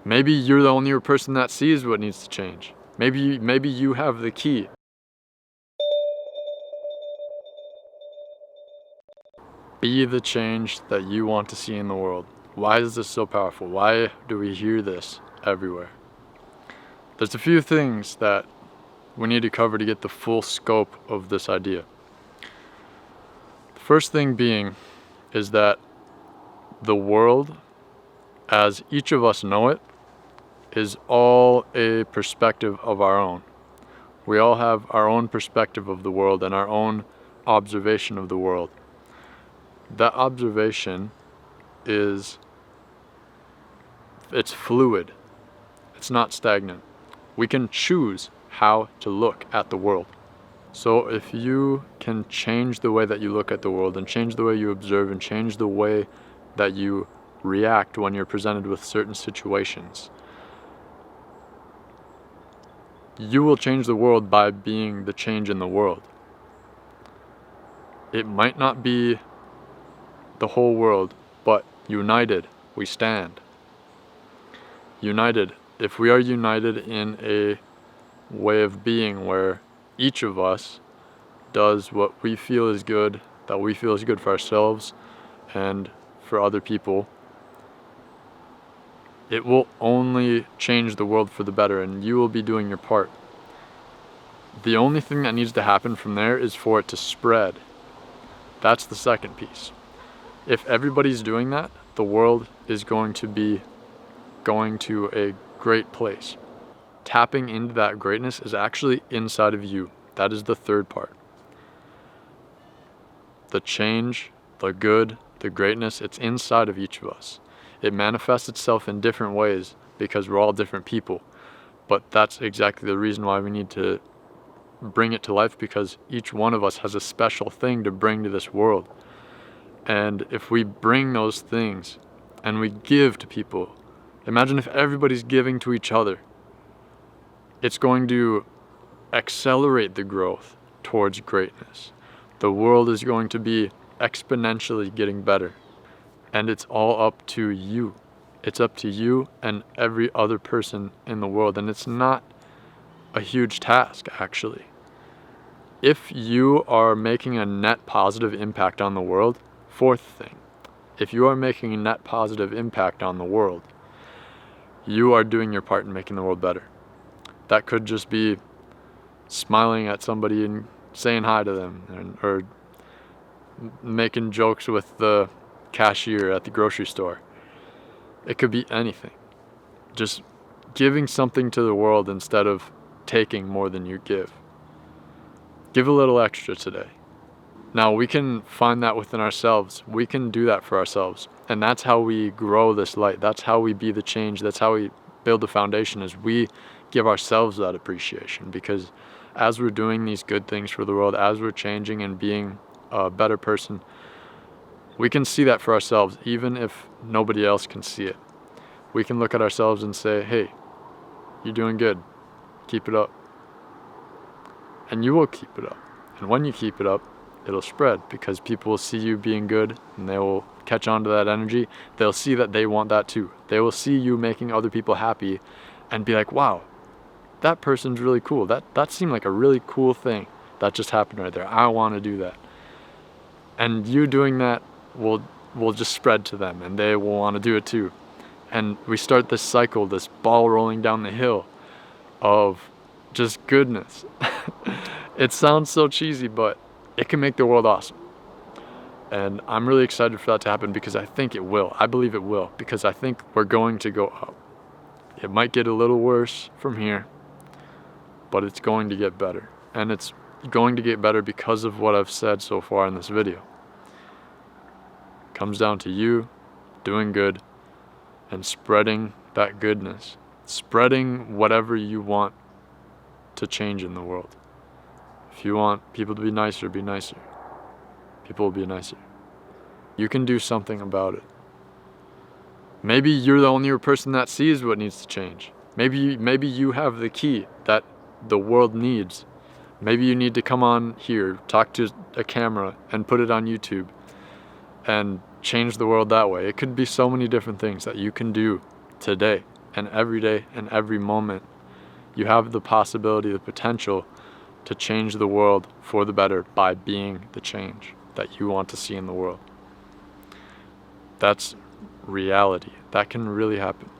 Maybe you're the only person that sees what needs to change. Maybe you have the key. Be the change that you want to see in the world. Why is this so powerful? Why do we hear this everywhere? There's a few things that we need to cover to get the full scope of this idea. The first thing being is that the world, as each of us know it, is all a perspective of our own. We all have our own perspective of the world and our own observation of the world. That observation it's fluid. It's not stagnant. We can choose how to look at the world. So if you can change the way that you look at the world and change the way you observe and change the way that you react when you're presented with certain situations, you will change the world by being the change in the world. It might not be the whole world, but united, we stand. United, if we are united in a way of being where each of us does what we feel is good, that we feel is good for ourselves and for other people, it will only change the world for the better, and you will be doing your part. The only thing that needs to happen from there is for it to spread. That's the second piece. If everybody's doing that, the world is going to be going to a great place. Tapping into that greatness is actually inside of you. That is the third part. The change, the good, the greatness, it's inside of each of us. It manifests itself in different ways because we're all different people. But that's exactly the reason why we need to bring it to life, because each one of us has a special thing to bring to this world. And if we bring those things and we give to people, imagine if everybody's giving to each other, it's going to accelerate the growth towards greatness. The world is going to be exponentially getting better. And it's all up to you. It's up to you and every other person in the world. And it's not a huge task, actually. If you are making a net positive impact on the world, fourth thing, if you are making a net positive impact on the world, you are doing your part in making the world better. That could just be smiling at somebody and saying hi to them, or making jokes with the cashier at the grocery store. It could be anything. Just giving something to the world instead of taking more than you give. Give a little extra today. Now we can find that within ourselves. We can do that for ourselves. And that's how we grow this light. That's how we be the change. That's how we build the foundation, is we give ourselves that appreciation. Because as we're doing these good things for the world, as we're changing and being a better person, we can see that for ourselves, even if nobody else can see it. We can look at ourselves and say, hey, you're doing good. Keep it up. And you will keep it up. And when you keep it up, it'll spread, because people will see you being good and they will catch on to that energy. They'll see that they want that too. They will see you making other people happy and be like, wow, that person's really cool. That seemed like a really cool thing that just happened right there. I want to do that. And you doing that will just spread to them, and they will want to do it too. And we start this cycle, this ball rolling down the hill of just goodness. It sounds so cheesy, but it can make the world awesome. And I'm really excited for that to happen, because I think it will. I believe it will, because I think we're going to go up. It might get a little worse from here, but it's going to get better. And it's going to get better because of what I've said so far in this video. It comes down to you doing good and spreading that goodness, spreading whatever you want to change in the world. If you want people to be nicer, be nicer. People will be nicer. You can do something about it. Maybe you're the only person that sees what needs to change. Maybe you have the key that the world needs. Maybe you need to come on here, talk to a camera, and put it on YouTube and change the world that way. It could be so many different things that you can do today and every day and every moment, you have the possibility, the potential to change the world for the better by being the change that you want to see in the world. That's reality. That can really happen.